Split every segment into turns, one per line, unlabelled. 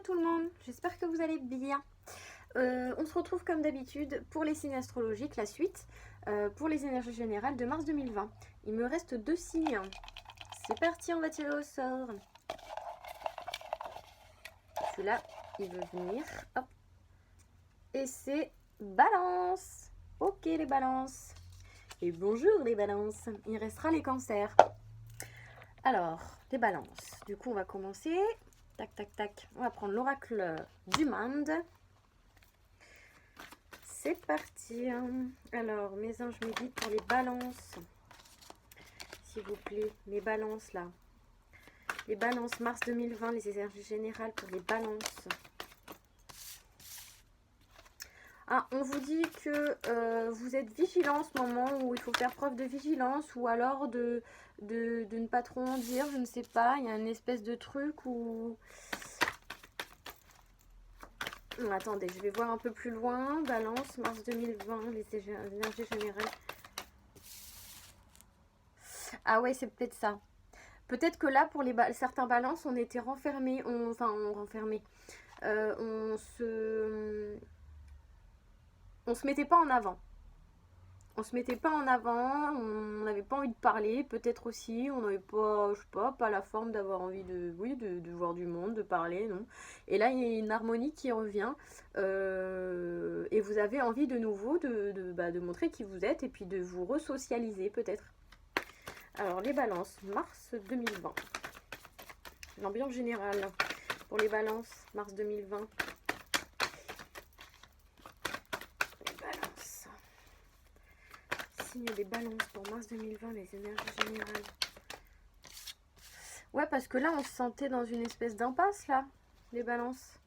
tout le monde, j'espère que vous allez bien. On se retrouve comme d'habitude pour les signes astrologiques, la suite, pour les énergies générales de mars 2020. Il me reste 2 signes. C'est parti, on va tirer au sort. Celui-là, il veut venir. Hop. Et c'est Balance. Ok les balances. Et bonjour les balances. Il restera les cancers. Alors, les balances. Du coup, on va commencer. Tac, tac, tac. On va prendre l'oracle du monde. C'est parti. Alors, mes anges me guident pour les balances. S'il vous plaît, mes balances là. Les balances mars 2020, les énergies générales pour les balances. Ah, on vous dit que vous êtes vigilant en ce moment, où il faut faire preuve de vigilance, ou alors de ne pas trop en dire, je ne sais pas. Il y a une espèce de truc où... Attendez, je vais voir un peu plus loin. Balance, mars 2020, les énergies générales. Ah ouais, c'est peut-être ça. Peut-être que là, pour certains balances, on était renfermés. On se mettait pas en avant. On se mettait pas en avant, on n'avait pas envie de parler, peut-être aussi, on n'avait pas, je sais pas la forme d'avoir envie de voir du monde, de parler, non. Et là, il y a une harmonie qui revient, et vous avez envie de nouveau de montrer qui vous êtes et puis de vous resocialiser peut-être. Alors, les balances, mars 2020. L'ambiance générale pour les balances, mars 2020. Des balances pour mars 2020, les énergies générales. Ouais, parce que là, on se sentait dans une espèce d'impasse, là, les balances.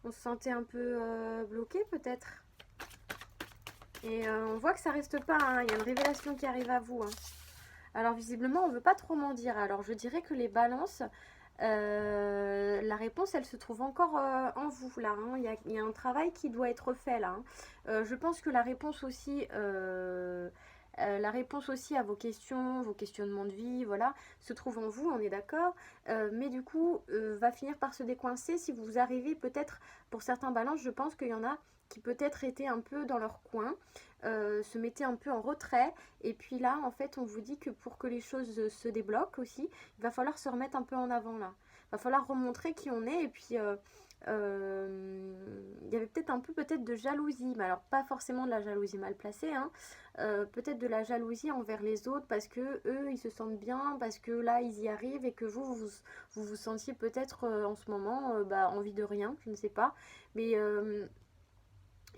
On se sentait un peu bloqué, peut-être. Et on voit que ça reste pas, hein. Il y a une révélation qui arrive à vous. Hein. Alors, visiblement, on veut pas trop m'en dire. Alors, je dirais que les balances, la réponse, elle se trouve encore en vous, là. Hein. Il y a un travail qui doit être fait, là. Hein. Je pense que la réponse aussi... la réponse aussi à vos questions, vos questionnements de vie, voilà, se trouve en vous, on est d'accord. Mais du coup, va finir par se décoincer si vous arrivez peut-être, pour certains balances, je pense qu'il y en a qui peut-être étaient un peu dans leur coin, se mettaient un peu en retrait. Et puis là, en fait, on vous dit que pour que les choses se débloquent aussi, il va falloir se remettre un peu en avant là. Il va falloir remontrer qui on est et puis... il y avait peut-être un peu de jalousie, mais alors pas forcément de la jalousie mal placée, hein. Peut-être de la jalousie envers les autres parce que eux ils se sentent bien, parce que là ils y arrivent et que vous sentiez peut-être en ce moment envie de rien, je ne sais pas, mais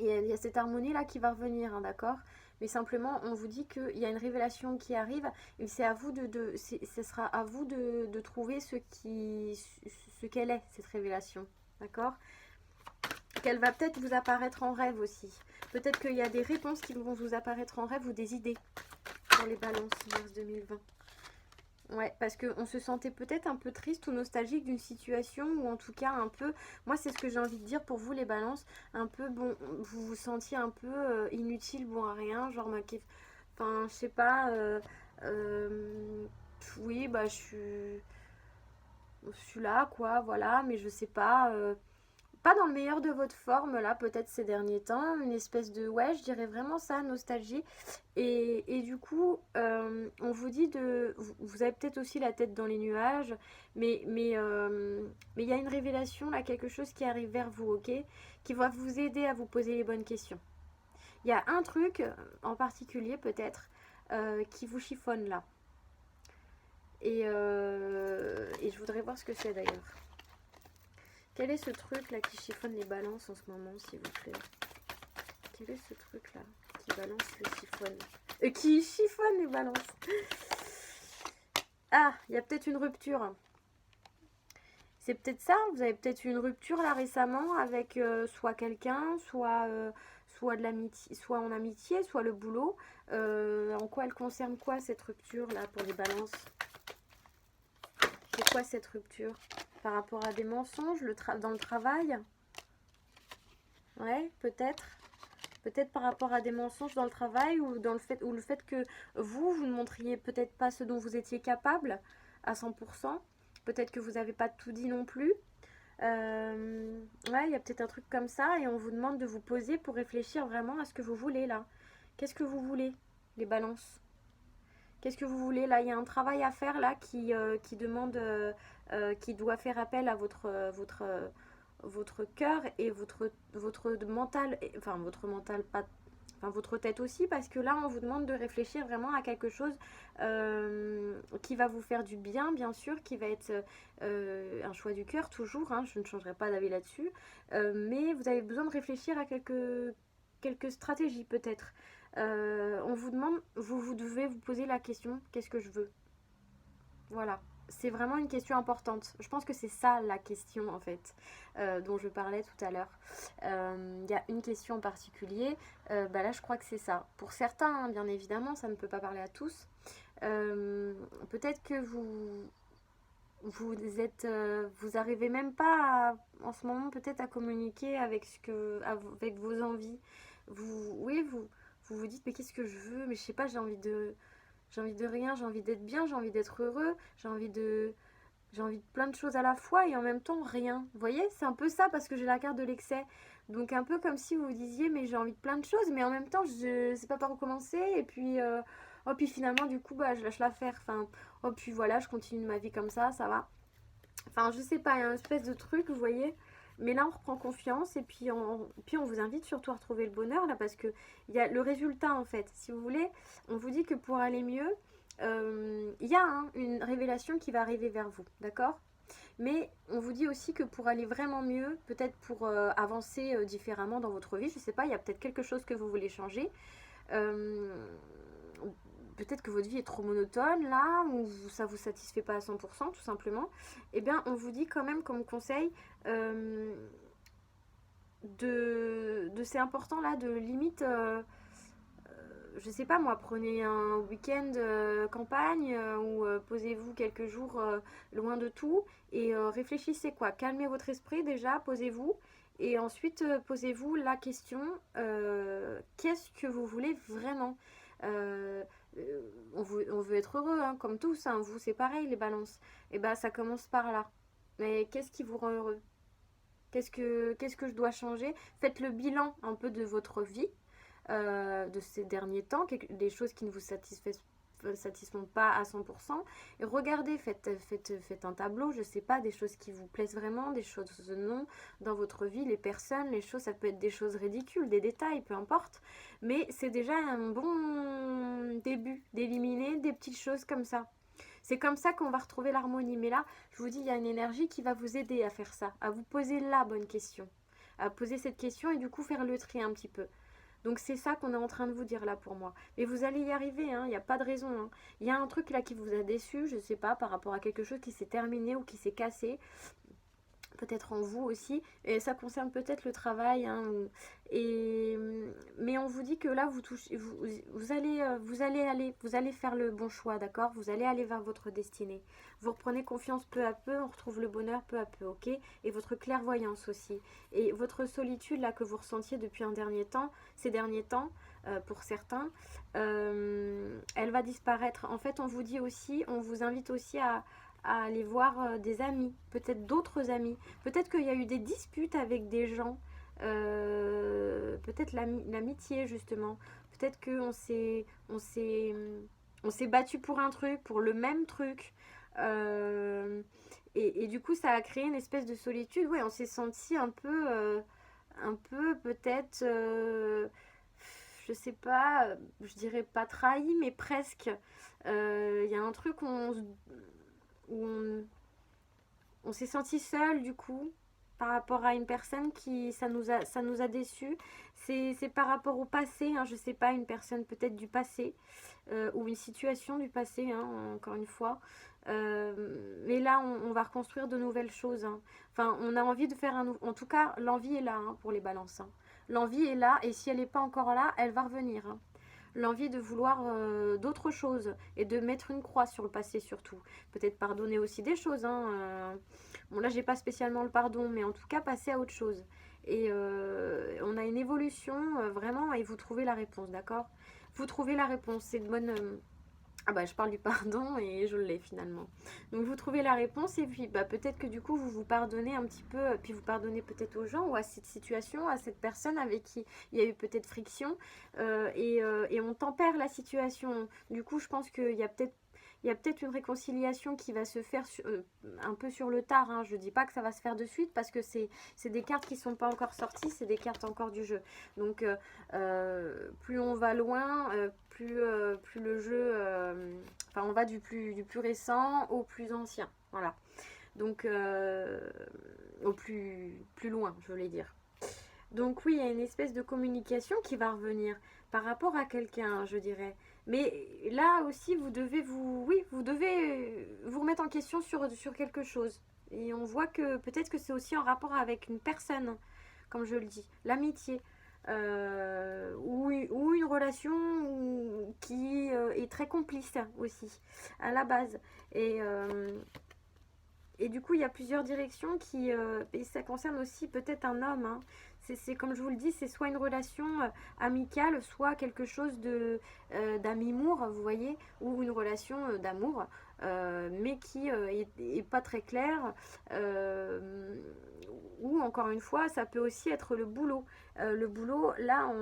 il y a cette harmonie là qui va revenir, hein, d'accord, mais simplement on vous dit qu'il y a une révélation qui arrive et c'est à vous ce sera à vous de trouver ce qu'elle est, cette révélation. D'accord? Qu'elle va peut-être vous apparaître en rêve aussi. Peut-être qu'il y a des réponses qui vont vous apparaître en rêve ou des idées pour les balances mars 2020. Ouais, parce qu'on se sentait peut-être un peu triste ou nostalgique d'une situation ou en tout cas un peu, moi c'est ce que j'ai envie de dire pour vous les balances, un peu, bon, vous vous sentiez un peu inutile, bon à rien, genre, enfin, je sais pas, oui, bah je suis là, quoi, voilà, mais je sais pas, pas dans le meilleur de votre forme, là, peut-être ces derniers temps, une espèce de, ouais, je dirais vraiment ça, nostalgie, et du coup, on vous dit vous avez peut-être aussi la tête dans les nuages, mais il y a une révélation, là, quelque chose qui arrive vers vous, ok, qui va vous aider à vous poser les bonnes questions. Il y a un truc en particulier, peut-être, qui vous chiffonne, là. Et je voudrais voir ce que c'est d'ailleurs. Quel est ce truc là qui chiffonne les balances en ce moment, s'il vous plaît? Quel est ce truc là qui balance le chiffonne? Qui chiffonne les balances? Ah, il y a peut-être une rupture. C'est peut-être ça, vous avez peut-être eu une rupture là récemment avec soit quelqu'un, soit de l'amitié, soit en amitié, soit le boulot. En quoi elle concerne quoi cette rupture là pour les balances? C'est quoi cette rupture? Par rapport à des mensonges dans le travail? Ouais, peut-être. Peut-être par rapport à des mensonges dans le travail ou le fait que vous ne montriez peut-être pas ce dont vous étiez capable à 100%. Peut-être que vous n'avez pas tout dit non plus. Ouais, il y a peut-être un truc comme ça et on vous demande de vous poser pour réfléchir vraiment à ce que vous voulez là. Qu'est-ce que vous voulez, les balances? Qu'est-ce que vous voulez là? Il y a un travail à faire là qui demande, qui doit faire appel à votre cœur et votre mental, enfin votre mental, pas, enfin votre tête aussi, parce que là on vous demande de réfléchir vraiment à quelque chose qui va vous faire du bien, bien sûr, qui va être un choix du cœur toujours, hein, je ne changerai pas d'avis là-dessus, mais vous avez besoin de réfléchir à quelques stratégies peut-être. On vous demande, vous devez vous poser la question, qu'est-ce que je veux? Voilà. C'est vraiment une question importante. Je pense que c'est ça la question en fait dont je parlais tout à l'heure. Il y a une question en particulier. Bah là, je crois que c'est ça. Pour certains, hein, bien évidemment, ça ne peut pas parler à tous. Peut-être que vous arrivez même pas en ce moment peut-être à communiquer avec avec vos envies. Oui, vous dites mais qu'est-ce que je veux? Mais je sais pas, j'ai envie de rien, j'ai envie d'être bien, j'ai envie d'être heureux, j'ai envie de plein de choses à la fois et en même temps rien. Vous voyez, c'est un peu ça parce que j'ai la carte de l'excès. Donc un peu comme si vous vous disiez mais j'ai envie de plein de choses mais en même temps je sais pas par où commencer et puis oh puis finalement du coup bah je lâche l'affaire. Enfin oh puis voilà, je continue ma vie comme ça va. Enfin je sais pas, il y a une espèce de truc, vous voyez. Mais là on reprend confiance et puis on vous invite surtout à retrouver le bonheur là parce que il y a le résultat en fait. Si vous voulez, on vous dit que pour aller mieux, il y a hein, une révélation qui va arriver vers vous, d'accord? Mais on vous dit aussi que pour aller vraiment mieux, peut-être pour avancer différemment dans votre vie, je sais pas, il y a peut-être quelque chose que vous voulez changer. Euh, Peut-être que votre vie est trop monotone là, ou ça vous satisfait pas à 100% tout simplement. Eh bien, on vous dit quand même comme conseil euh, de c'est important là, de limite je sais pas moi, prenez un week-end campagne ou posez-vous quelques jours loin de tout et réfléchissez quoi. Calmez votre esprit déjà, posez-vous et ensuite posez-vous la question qu'est-ce que vous voulez vraiment? Euh, on veut être heureux, hein, comme tous, hein, vous c'est pareil les balances. Et bah ça commence par là. Mais qu'est-ce qui vous rend heureux? Qu'est-ce que je dois changer? Faites le bilan un peu de votre vie de ces derniers temps, des choses qui ne vous satisfont pas à 100%. Et regardez, faites un tableau, je sais pas, des choses qui vous plaisent vraiment, des choses non dans votre vie, les personnes, les choses, ça peut être des choses ridicules, des détails, peu importe. Mais c'est déjà un bon début d'éliminer des petites choses comme ça. C'est comme ça qu'on va retrouver l'harmonie. Mais là, je vous dis, il y a une énergie qui va vous aider à faire ça, à vous poser la bonne question, à poser cette question et du coup faire le tri un petit peu. Donc c'est ça qu'on est en train de vous dire là pour moi. Mais vous allez y arriver, hein, il n'y a pas de raison. Hein. Il y a un truc là qui vous a déçu, je ne sais pas, par rapport à quelque chose qui s'est terminé ou qui s'est cassé peut-être en vous aussi, et ça concerne peut-être le travail, hein, et, mais on vous dit que là, vous allez faire le bon choix, d'accord? Vous allez aller vers votre destinée. Vous reprenez confiance peu à peu, on retrouve le bonheur peu à peu, ok? Et votre clairvoyance aussi. Et votre solitude, là, que vous ressentiez depuis ces derniers temps, pour certains, elle va disparaître. En fait, on vous dit aussi, on vous invite aussi à aller voir des amis, peut-être d'autres amis. Peut-être qu'il y a eu des disputes avec des gens, peut-être l'amitié justement. Peut-être on s'est battu pour un truc, pour le même truc. Euh, et du coup, ça a créé une espèce de solitude. Ouais, on s'est senti un peu peut-être, je sais pas, je dirais pas trahi, mais presque. Il y a un truc où on s'est senti seul du coup par rapport à une personne qui ça nous a déçus. C'est par rapport au passé, hein, je sais pas, une personne peut-être du passé ou une situation du passé, hein, encore une fois. Mais là, on va reconstruire de nouvelles choses. Hein. Enfin, on a envie de faire un... En tout cas, l'envie est là hein, pour les balances. Hein. L'envie est là et si elle n'est pas encore là, elle va revenir. Hein. L'envie de vouloir d'autres choses et de mettre une croix sur le passé surtout. Peut-être pardonner aussi des choses. Hein, bon là j'ai pas spécialement le pardon, mais en tout cas passer à autre chose. Et on a une évolution vraiment et vous trouvez la réponse, d'accord? Vous trouvez la réponse, Ah bah je parle du pardon et je l'ai finalement. Donc vous trouvez la réponse et puis bah peut-être que du coup vous vous pardonnez un petit peu, puis vous pardonnez peut-être aux gens ou à cette situation, à cette personne avec qui il y a eu peut-être friction et on tempère la situation. Du coup je pense qu'il y a peut-être une réconciliation qui va se faire un peu sur le tard. Hein. Je dis pas que ça va se faire de suite parce que c'est des cartes qui sont pas encore sorties, c'est des cartes encore du jeu. Donc plus on va loin, plus le jeu, enfin on va du plus récent au plus ancien, voilà. Donc au plus loin, je voulais dire. Donc oui, il y a une espèce de communication qui va revenir par rapport à quelqu'un, je dirais. Mais là aussi, vous devez vous remettre en question sur quelque chose. Et on voit que peut-être que c'est aussi en rapport avec une personne, comme je le dis, l'amitié. Ou une relation qui est très complice aussi, à la base. Et, euh, et du coup, il y a plusieurs directions et ça concerne aussi peut-être un homme. Hein. C'est comme je vous le dis, c'est soit une relation amicale, soit quelque chose d'ami-mour, vous voyez, ou une relation d'amour, mais qui est pas très claire. Euh, ou encore une fois, ça peut aussi être le boulot. Le boulot, là,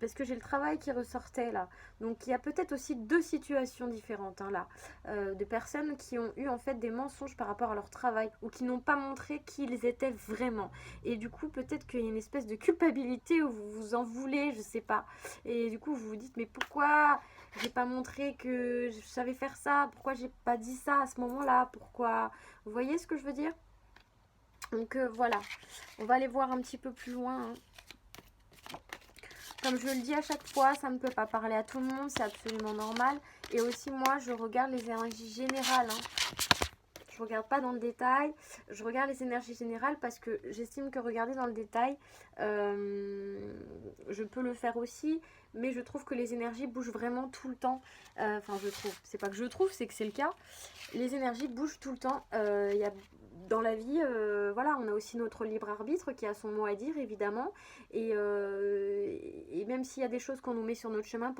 parce que j'ai le travail qui ressortait là. Donc il y a peut-être aussi deux situations différentes hein, là de personnes qui ont eu en fait des mensonges par rapport à leur travail ou qui n'ont pas montré qui ils étaient vraiment. Et du coup, peut-être qu'il y a une espèce de culpabilité où vous vous en voulez, je sais pas. Et du coup, vous vous dites, mais pourquoi j'ai pas montré que je savais faire ça? Pourquoi j'ai pas dit ça à ce moment-là? Pourquoi? Vous voyez ce que je veux dire? Donc voilà, on va aller voir un petit peu plus loin. Hein. Comme je le dis à chaque fois, ça ne peut pas parler à tout le monde, c'est absolument normal. Et aussi moi, je regarde les énergies générales. Hein. Je regarde pas dans le détail, je regarde les énergies générales parce que j'estime que regarder dans le détail, je peux le faire aussi, mais je trouve que les énergies bougent vraiment tout le temps. Enfin, je trouve, c'est pas que je trouve, c'est que c'est le cas. Les énergies bougent tout le temps. Il y a dans la vie, voilà, on a aussi notre libre arbitre qui a son mot à dire évidemment, et même s'il y a des choses qu'on nous met sur notre chemin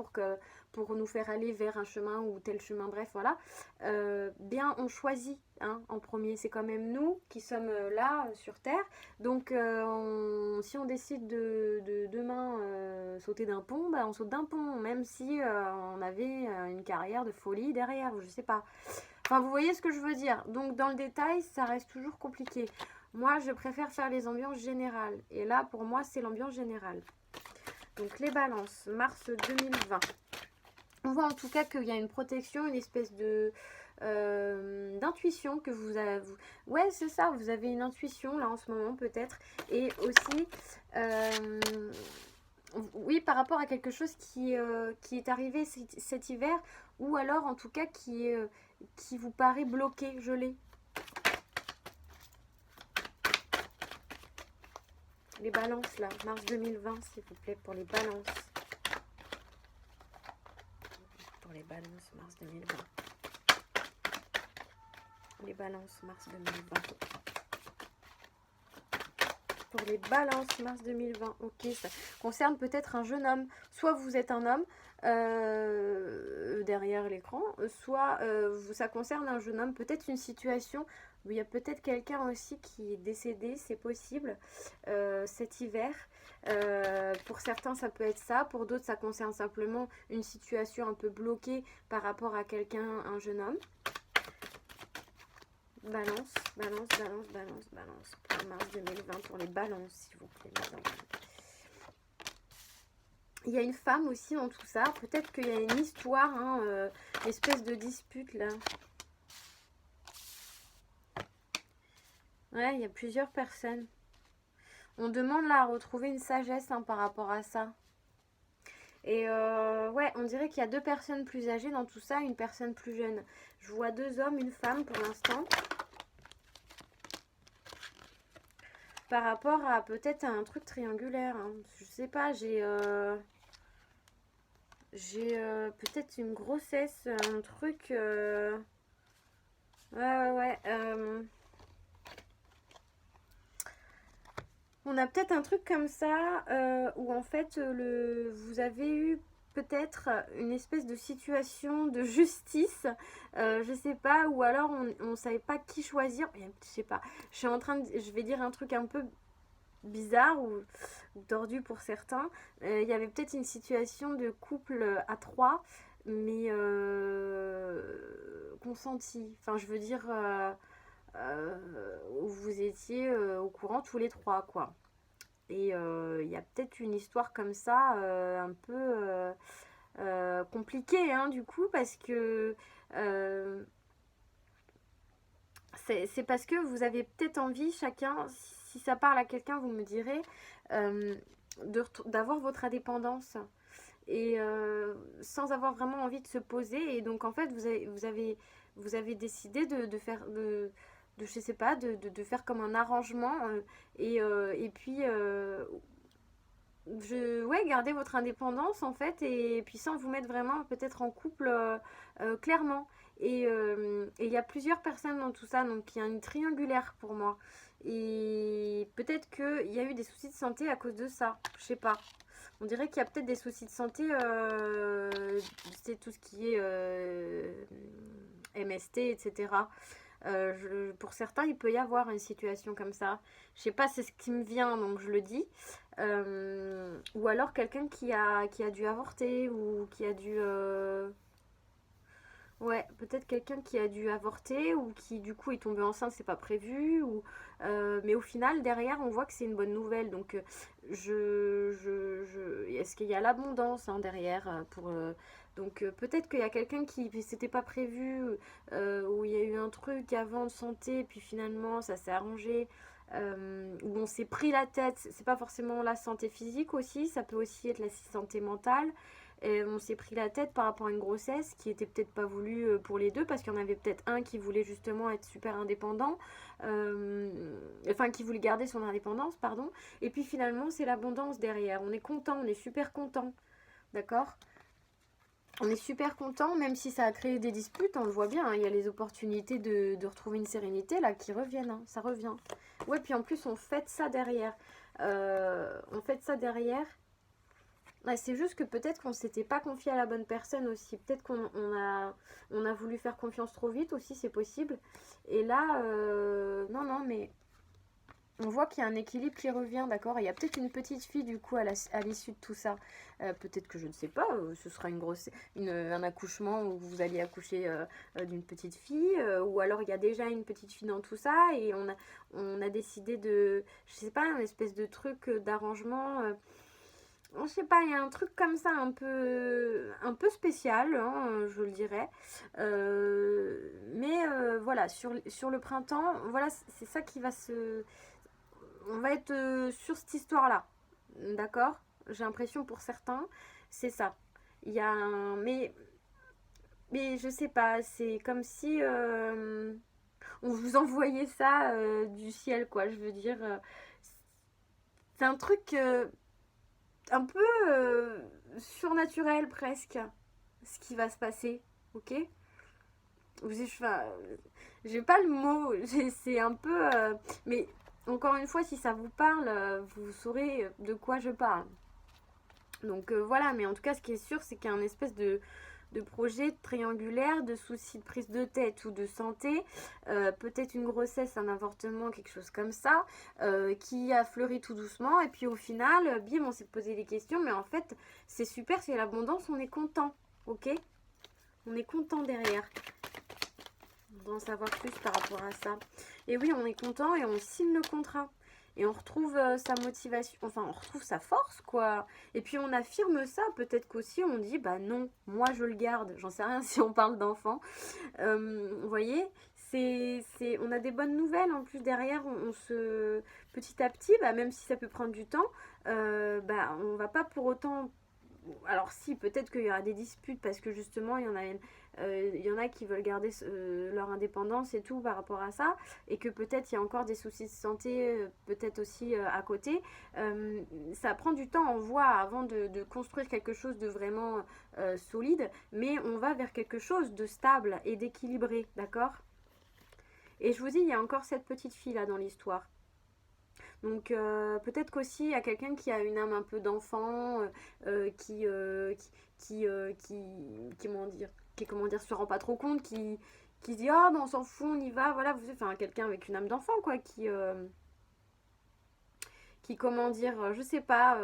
pour nous faire aller vers un chemin ou tel chemin, bref, voilà, bien on choisit hein, en premier. C'est quand même nous qui sommes là sur Terre. Donc si on décide de demain sauter d'un pont, bah, on saute d'un pont, même si on avait une carrière de folie derrière, ou je sais pas. Enfin, vous voyez ce que je veux dire. Donc dans le détail, ça reste toujours compliqué. Moi, je préfère faire les ambiances générales. Et là, pour moi, c'est l'ambiance générale. Donc les balances, mars 2020. On voit en tout cas qu'il y a une protection, une espèce de d'intuition que vous avez. Ouais, c'est ça, vous avez une intuition là en ce moment peut-être. Et aussi, euh, oui, par rapport à quelque chose qui est arrivé cet hiver, ou alors en tout cas qui vous paraît bloqué, gelé. Les balances là, mars 2020 s'il vous plaît, pour les balances. Pour les balances, mars 2020. Les balances, mars 2020. Pour les balances, mars 2020. Ok, ça concerne peut-être un jeune homme. Soit vous êtes un homme derrière l'écran, soit ça concerne un jeune homme. Peut-être une situation où il y a peut-être quelqu'un aussi qui est décédé, c'est possible, cet hiver. Pour certains, ça peut être ça. Pour d'autres, ça concerne simplement une situation un peu bloquée par rapport à quelqu'un, un jeune homme. Balance, balance, balance, balance, balance. Pour mars 2020, pour les balances, s'il vous plaît, madame. Il y a une femme aussi dans tout ça. Peut-être qu'il y a une histoire, hein, espèce de dispute là. Ouais, il y a plusieurs personnes. On demande là à retrouver une sagesse hein, par rapport à ça. Et ouais, on dirait qu'il y a deux personnes plus âgées dans tout ça, une personne plus jeune. Je vois deux hommes, une femme pour l'instant. Par rapport à peut-être un truc triangulaire. Hein. Je sais pas, j'ai peut-être une grossesse, un truc. Ouais, ouais, ouais. On a peut-être un truc comme ça où en fait vous avez eu peut-être une espèce de situation de justice, je sais pas, ou alors on savait pas qui choisir, je sais pas, je vais dire un truc un peu bizarre ou tordu pour certains. Il y avait peut-être une situation de couple à trois, mais consenti. Enfin, je veux dire, où vous étiez au courant tous les trois, quoi. Et il y a peut-être une histoire comme ça, un peu compliquée, hein, du coup, parce que euh, c'est parce que vous avez peut-être envie, chacun, si ça parle à quelqu'un, vous me direz, euh, d'avoir votre indépendance. Et sans avoir vraiment envie de se poser. Et donc, en fait, vous avez décidé de faire, je sais pas, de faire comme un arrangement. Et puis, ouais, garder votre indépendance en fait, et puis sans vous mettre vraiment peut-être en couple clairement. Et il y a plusieurs personnes dans tout ça, donc il y a une triangulaire pour moi. Et peut-être qu'il y a eu des soucis de santé à cause de ça, je sais pas. On dirait qu'il y a peut-être des soucis de santé, c'est tout ce qui est MST, etc. Pour certains, il peut y avoir une situation comme ça. Je sais pas, c'est ce qui me vient, donc je le dis. Ou alors quelqu'un qui a dû avorter ou qui a dû... Ouais, peut-être quelqu'un qui a dû avorter ou qui du coup est tombé enceinte, c'est pas prévu. Mais au final, derrière, on voit que c'est une bonne nouvelle. Donc, est-ce qu'il y a l'abondance hein, derrière donc peut-être qu'il y a quelqu'un qui c'était pas prévu, où il y a eu un truc avant de santé, puis finalement ça s'est arrangé, où on s'est pris la tête. C'est pas forcément la santé physique aussi, ça peut aussi être la santé mentale. Et on s'est pris la tête par rapport à une grossesse qui était peut-être pas voulue pour les deux, parce qu'il y en avait peut-être un qui voulait justement être super indépendant, enfin qui voulait garder son indépendance, pardon. Et puis finalement c'est l'abondance derrière. On est content, on est super content, d'accord? On est super content, même si ça a créé des disputes, on le voit bien, hein, il y a les opportunités de retrouver une sérénité là qui reviennent, hein, ça revient. Ouais, puis en plus on fête ça derrière. On fête ça derrière. Ouais, c'est juste que peut-être qu'on s'était pas confié à la bonne personne aussi. Peut-être on a voulu faire confiance trop vite aussi, c'est possible. Et là, non, non, mais on voit qu'il y a un équilibre qui revient, d'accord? Il y a peut-être une petite fille du coup à l'issue de tout ça. Peut-être que je ne sais pas, ce sera un accouchement où vous allez accoucher d'une petite fille, ou alors il y a déjà une petite fille dans tout ça et on a décidé de, je sais pas, un espèce de truc d'arrangement. Je sais pas, il y a un truc comme ça un peu spécial, hein, je le dirais. Mais voilà, sur le printemps, voilà, c'est ça qui va se... On va être sur cette histoire-là, d'accord? J'ai l'impression pour certains, c'est ça. Il y a un... Mais je sais pas, c'est comme si on vous envoyait ça du ciel, quoi. Je veux dire, c'est un truc... un peu surnaturel presque ce qui va se passer, ok? Enfin, j'ai pas le mot, c'est un peu... mais encore une fois, si ça vous parle, vous saurez de quoi je parle. Donc voilà, mais en tout cas, ce qui est sûr, c'est qu'il y a un espèce de projet triangulaire, de soucis de prise de tête ou de santé, peut-être une grossesse, un avortement, quelque chose comme ça, qui a fleuri tout doucement, et puis au final, bim, on s'est posé des questions, mais en fait, c'est super, c'est l'abondance, on est content, ok? On est content derrière, d'en savoir plus par rapport à ça. Et oui, on est content et on signe le contrat. Et on retrouve sa motivation, enfin on retrouve sa force quoi. Et puis on affirme ça, peut-être qu'aussi on dit bah non, moi je le garde. J'en sais rien si on parle d'enfant. Vous voyez, on a des bonnes nouvelles en plus derrière. Petit à petit, bah, même si ça peut prendre du temps, bah, on va pas pour autant... Alors si, peut-être qu'il y aura des disputes parce que justement il y en a qui veulent garder leur indépendance et tout par rapport à ça, et que peut-être il y a encore des soucis de santé, peut-être aussi à côté. Ça prend du temps, on voit, avant de construire quelque chose de vraiment solide, mais on va vers quelque chose de stable et d'équilibré, d'accord? Et je vous dis, il y a encore cette petite fille là dans l'histoire. Donc peut-être qu'aussi il y a quelqu'un qui a une âme un peu d'enfant, comment dire, se rend pas trop compte, qui se dit ah ben on s'en fout, on y va, voilà, vous savez, enfin quelqu'un avec une âme d'enfant quoi, qui comment dire, je sais pas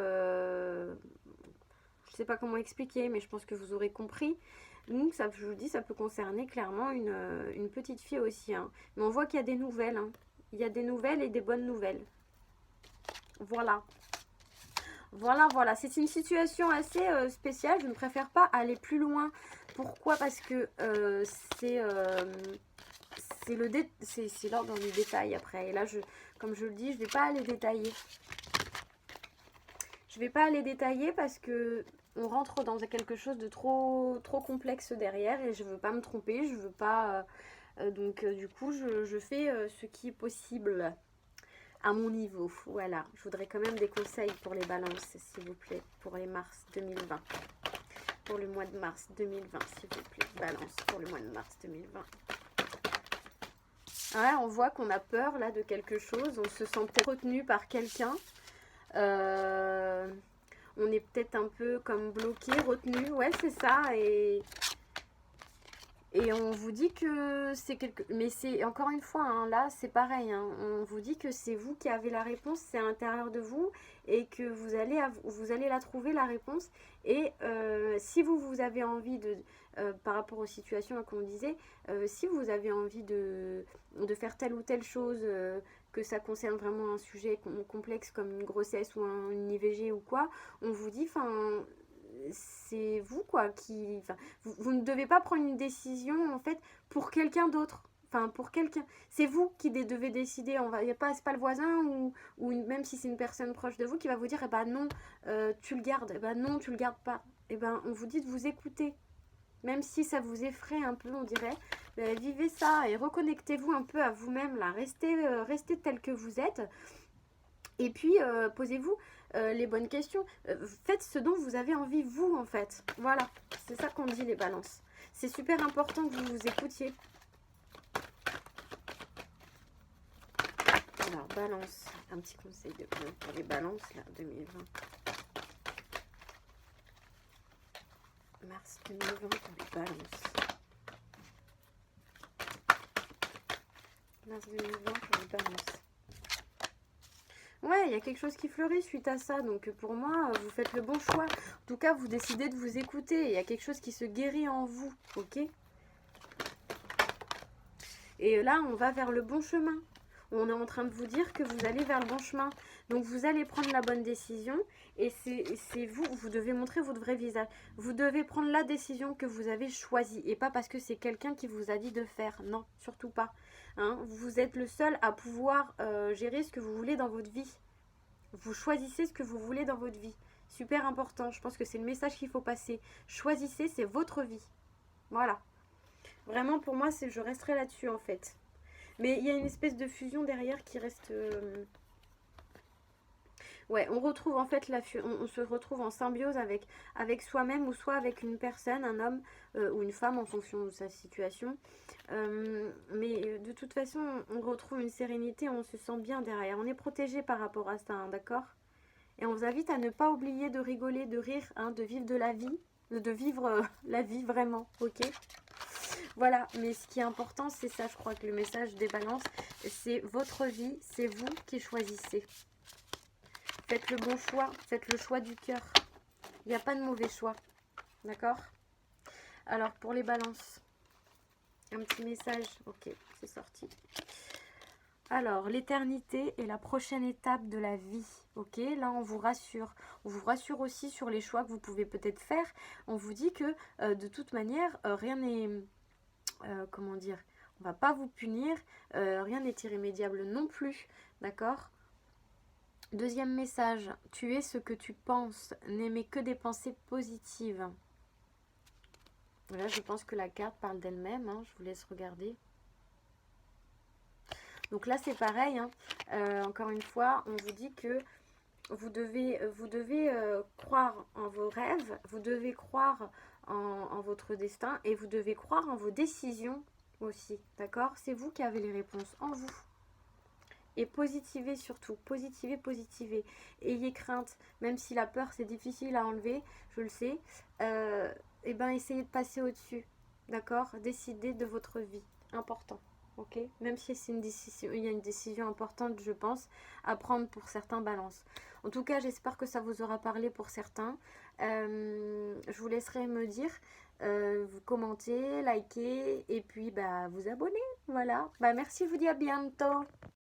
comment expliquer, mais je pense que vous aurez compris. Donc ça, je vous dis, ça peut concerner clairement une petite fille aussi, hein. Mais on voit qu'il y a des nouvelles, hein. Il y a des nouvelles et des bonnes nouvelles. Voilà. Voilà, voilà. C'est une situation assez spéciale. Je ne préfère pas aller plus loin. Pourquoi? Parce que c'est c'est l'ordre du détail après. Et là, comme je le dis, je ne vais pas aller détailler. Je vais pas aller détailler parce que on rentre dans quelque chose de trop complexe derrière et je veux pas me tromper, je veux pas. Donc du coup, je fais ce qui est possible à mon niveau. Voilà. Je voudrais quand même des conseils pour les balances, s'il vous plaît, pour les mars 2020. Pour le mois de mars 2020, s'il vous plaît. Balance pour le mois de mars 2020. Ouais, on voit qu'on a peur là de quelque chose, on se sent peut-être retenu par quelqu'un. Euh, on est peut-être un peu comme bloqué, retenu, ouais c'est ça, et on vous dit que c'est quelque... Mais c'est encore une fois, hein, là c'est pareil, hein, on vous dit que c'est vous qui avez la réponse, c'est à l'intérieur de vous, et que vous allez la trouver la réponse, et si vous avez envie de... par rapport aux situations qu'on disait, si vous avez envie de faire telle ou telle chose, que ça concerne vraiment un sujet complexe comme une grossesse ou une IVG ou quoi, on vous dit, enfin, c'est vous quoi qui... Enfin, vous ne devez pas prendre une décision en fait pour quelqu'un d'autre. Enfin, pour quelqu'un. C'est vous qui devez décider. C'est pas le voisin ou même si c'est une personne proche de vous qui va vous dire, eh ben non, tu le gardes. Eh ben non, tu le gardes pas. Eh ben, on vous dit de vous écouter. Même si ça vous effraie un peu, on dirait, vivez ça et reconnectez-vous un peu à vous-même, là. Restez tel que vous êtes. Et puis, posez-vous les bonnes questions. Faites ce dont vous avez envie, vous, en fait. Voilà, c'est ça qu'on dit, les balances. C'est super important que vous vous écoutiez. Alors, balance, un petit conseil pour les balances, là, 2020. Mars 2020 pour les balances. Mars 2020 pour les balances. Ouais, il y a quelque chose qui fleurit suite à ça. Donc pour moi, vous faites le bon choix. En tout cas, vous décidez de vous écouter. Il y a quelque chose qui se guérit en vous. Ok? Et là, on va vers le bon chemin. On est en train de vous dire que vous allez vers le bon chemin. Donc vous allez prendre la bonne décision. Et c'est vous devez montrer votre vrai visage. Vous devez prendre la décision que vous avez choisie. Et pas parce que c'est quelqu'un qui vous a dit de faire. Non, surtout pas. Hein, vous êtes le seul à pouvoir gérer ce que vous voulez dans votre vie. Vous choisissez ce que vous voulez dans votre vie. Super important, je pense que c'est le message qu'il faut passer. Choisissez, c'est votre vie. Voilà. Vraiment, pour moi, je resterai là-dessus, en fait. Mais il y a une espèce de fusion derrière qui reste... Ouais, on retrouve en fait, on se retrouve en symbiose avec soi-même ou soit avec une personne, un homme ou une femme en fonction de sa situation. Mais de toute façon, on retrouve une sérénité, on se sent bien derrière. On est protégé par rapport à ça, hein, d'accord? Et on vous invite à ne pas oublier de rigoler, de rire, hein, de vivre de la vie, de vivre la vie vraiment, ok? Voilà, mais ce qui est important, c'est ça, je crois que le message des balances, c'est votre vie, c'est vous qui choisissez. Faites le bon choix, faites le choix du cœur. Il n'y a pas de mauvais choix, d'accord? Alors, pour les balances, un petit message, ok, c'est sorti. Alors, l'éternité est la prochaine étape de la vie, ok? Là, on vous rassure. On vous rassure aussi sur les choix que vous pouvez peut-être faire. On vous dit que, de toute manière, rien n'est... comment dire? On va pas vous punir. Rien n'est irrémédiable non plus, d'accord? Deuxième message. Tu es ce que tu penses. N'aimez que des pensées positives. Là, je pense que la carte parle d'elle-même, hein. Je vous laisse regarder. Donc là, c'est pareil, hein. Encore une fois, on vous dit que vous devez croire en vos rêves, vous devez croire en votre destin et vous devez croire en vos décisions aussi, d'accord? C'est vous qui avez les réponses, en vous. Et positivez surtout, positivez, positivez. Ayez crainte, même si la peur c'est difficile à enlever, je le sais, et ben essayez de passer au-dessus, d'accord? Décidez de votre vie, important, ok? Même si c'est une décision, il y a une décision importante, je pense, à prendre pour certains balances. En tout cas, j'espère que ça vous aura parlé pour certains. Je vous laisserai me dire, vous commentez, likez et puis bah vous abonner, voilà. Bah merci, je vous dis à bientôt.